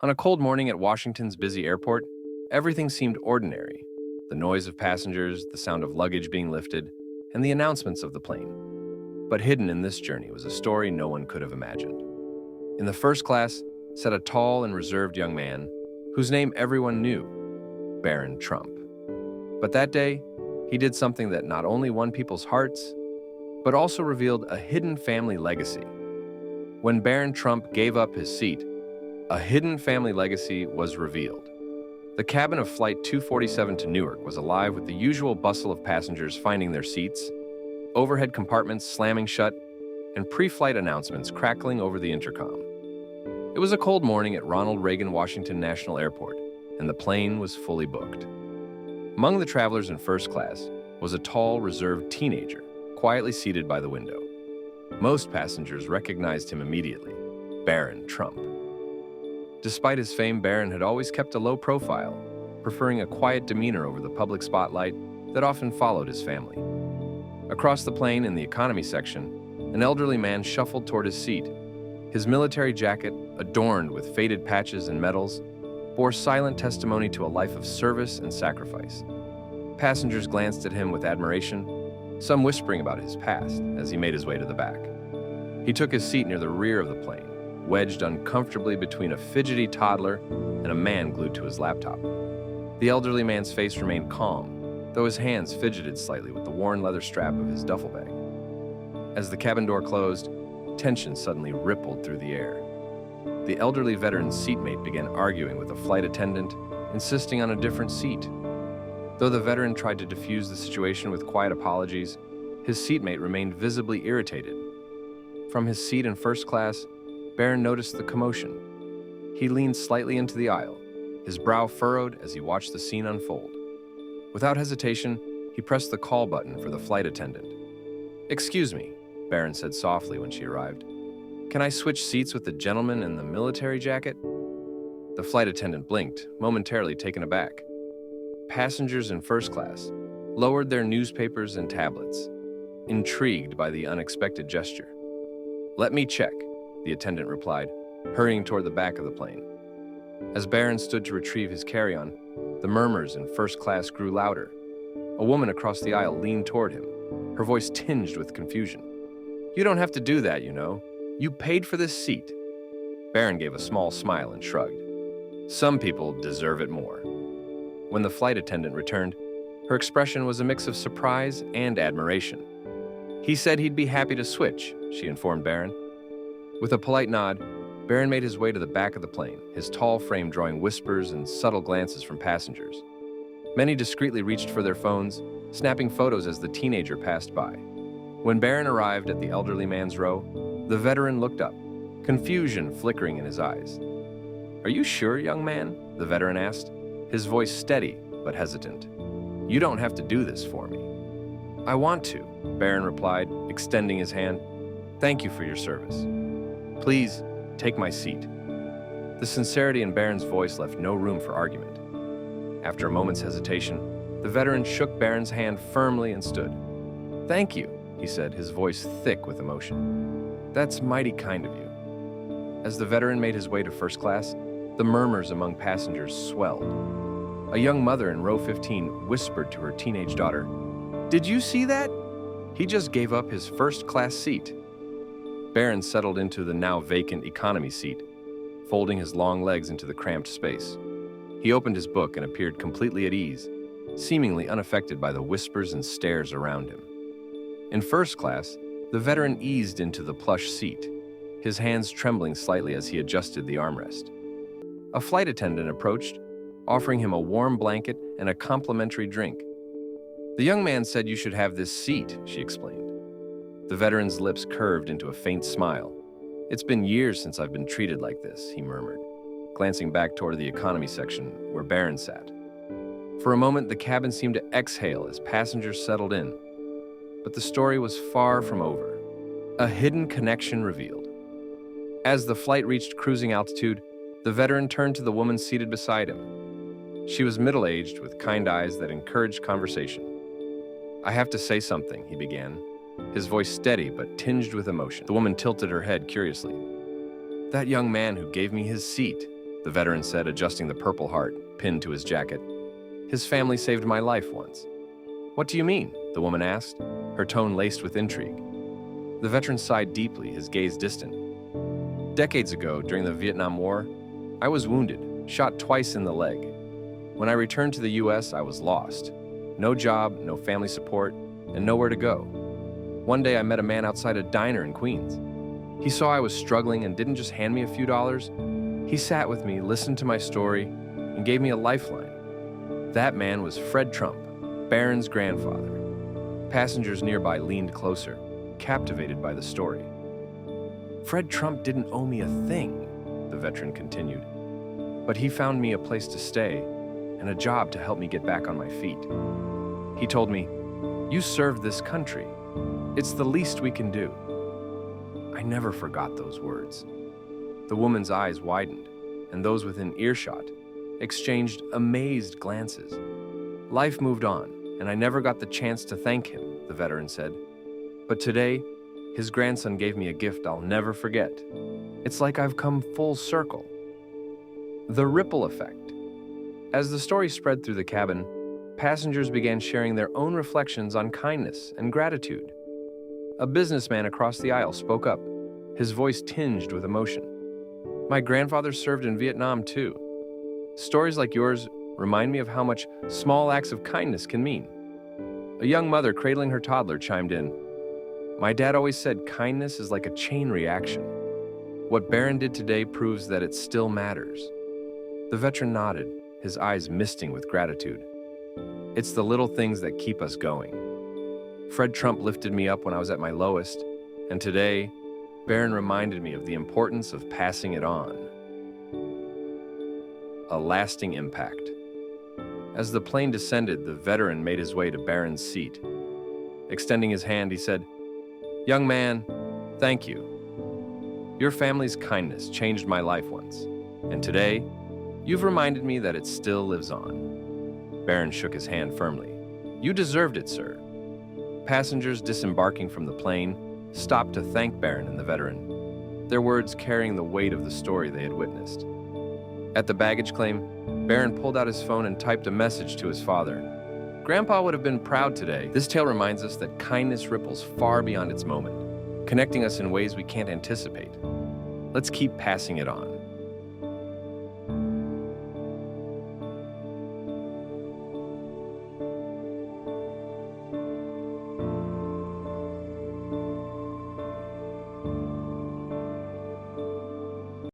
On a cold morning at Washington's busy airport, everything seemed ordinary. The noise of passengers, the sound of luggage being lifted, and the announcements of the plane. But hidden in this journey was a story no one could have imagined. In the first class sat a tall and reserved young man whose name everyone knew, Barron Trump. But that day, he did something that not only won people's hearts, but also revealed a hidden family legacy. When Barron Trump gave up his seat, a hidden family legacy was revealed. The cabin of Flight 247 to Newark was alive with the usual bustle of passengers finding their seats, overhead compartments slamming shut, and pre-flight announcements crackling over the intercom. It was a cold morning at Ronald Reagan Washington National Airport, and the plane was fully booked. Among the travelers in first class was a tall, reserved teenager, quietly seated by the window. Most passengers recognized him immediately, Barron Trump. Despite his fame, Barron had always kept a low profile, preferring a quiet demeanor over the public spotlight that often followed his family. Across the plane in the economy section, an elderly man shuffled toward his seat. His military jacket, adorned with faded patches and medals, bore silent testimony to a life of service and sacrifice. Passengers glanced at him with admiration, some whispering about his past as he made his way to the back. He took his seat near the rear of the plane, wedged uncomfortably between a fidgety toddler and a man glued to his laptop. The elderly man's face remained calm, though his hands fidgeted slightly with the worn leather strap of his duffel bag. As the cabin door closed, tension suddenly rippled through the air. The elderly veteran's seatmate began arguing with a flight attendant, insisting on a different seat. Though the veteran tried to defuse the situation with quiet apologies, his seatmate remained visibly irritated. From his seat in first class, Barron noticed the commotion. He leaned slightly into the aisle, his brow furrowed as he watched the scene unfold. Without hesitation, he pressed the call button for the flight attendant. "Excuse me," Barron said softly when she arrived. "Can I switch seats with the gentleman in the military jacket?" The flight attendant blinked, momentarily taken aback. Passengers in first class lowered their newspapers and tablets, intrigued by the unexpected gesture. "Let me check," the attendant replied, hurrying toward the back of the plane. As Barron stood to retrieve his carry-on, the murmurs in first class grew louder. A woman across the aisle leaned toward him, her voice tinged with confusion. "You don't have to do that, you know. You paid for this seat." Barron gave a small smile and shrugged. "Some people deserve it more." When the flight attendant returned, her expression was a mix of surprise and admiration. "He said he'd be happy to switch," she informed Barron. With a polite nod, Barron made his way to the back of the plane, his tall frame drawing whispers and subtle glances from passengers. Many discreetly reached for their phones, snapping photos as the teenager passed by. When Barron arrived at the elderly man's row, the veteran looked up, confusion flickering in his eyes. "Are you sure, young man?" the veteran asked, his voice steady but hesitant. "You don't have to do this for me." "I want to," Barron replied, extending his hand. "Thank you for your service. Please, take my seat." The sincerity in Barron's voice left no room for argument. After a moment's hesitation, the veteran shook Barron's hand firmly and stood. "Thank you," he said, his voice thick with emotion. "That's mighty kind of you." As the veteran made his way to first class, the murmurs among passengers swelled. A young mother in row 15 whispered to her teenage daughter, "Did you see that? He just gave up his first-class seat." Barron settled into the now vacant economy seat, folding his long legs into the cramped space. He opened his book and appeared completely at ease, seemingly unaffected by the whispers and stares around him. In first class, the veteran eased into the plush seat, his hands trembling slightly as he adjusted the armrest. A flight attendant approached, offering him a warm blanket and a complimentary drink. "The young man said you should have this seat," she explained. The veteran's lips curved into a faint smile. "It's been years since I've been treated like this," he murmured, glancing back toward the economy section where Barron sat. For a moment, the cabin seemed to exhale as passengers settled in. But the story was far from over. A hidden connection revealed. As the flight reached cruising altitude, the veteran turned to the woman seated beside him. She was middle-aged, with kind eyes that encouraged conversation. "I have to say something," he began, his voice steady but tinged with emotion. The woman tilted her head curiously. "That young man who gave me his seat," the veteran said, adjusting the Purple Heart pinned to his jacket. His family saved my life once. What do you mean? The woman asked, her tone laced with intrigue. The veteran sighed deeply, his gaze distant. Decades ago, during the Vietnam War, I was wounded, shot twice in the leg. When I returned to the U.S., I was lost. No job, no family support, and nowhere to go. One day I met a man outside a diner in Queens. He saw I was struggling and didn't just hand me a few dollars. He sat with me, listened to my story, and gave me a lifeline. That man was Fred Trump, Barron's grandfather. Passengers nearby leaned closer, captivated by the story. Fred Trump didn't owe me a thing, the veteran continued, but he found me a place to stay and a job to help me get back on my feet. He told me, "You served this country. It's the least we can do." I never forgot those words. The woman's eyes widened, and those within earshot exchanged amazed glances. Life moved on, and I never got the chance to thank him, the veteran said. But today, his grandson gave me a gift I'll never forget. It's like I've come full circle. The ripple effect. As the story spread through the cabin, passengers began sharing their own reflections on kindness and gratitude. A businessman across the aisle spoke up, his voice tinged with emotion. "My grandfather served in Vietnam too. Stories like yours remind me of how much small acts of kindness can mean." A young mother cradling her toddler chimed in, "My dad always said kindness is like a chain reaction. What Barron did today proves that it still matters." The veteran nodded, his eyes misting with gratitude. It's the little things that keep us going. Fred Trump lifted me up when I was at my lowest, and today, Barron reminded me of the importance of passing it on. A lasting impact. As the plane descended, the veteran made his way to Barron's seat. Extending his hand, he said, "Young man, thank you. Your family's kindness changed my life once, and today, you've reminded me that it still lives on." Barron shook his hand firmly. "You deserved it, sir." Passengers disembarking from the plane stopped to thank Barron and the veteran, their words carrying the weight of the story they had witnessed. At the baggage claim, Barron pulled out his phone and typed a message to his father. "Grandpa would have been proud today." This tale reminds us that kindness ripples far beyond its moment, connecting us in ways we can't anticipate. Let's keep passing it on.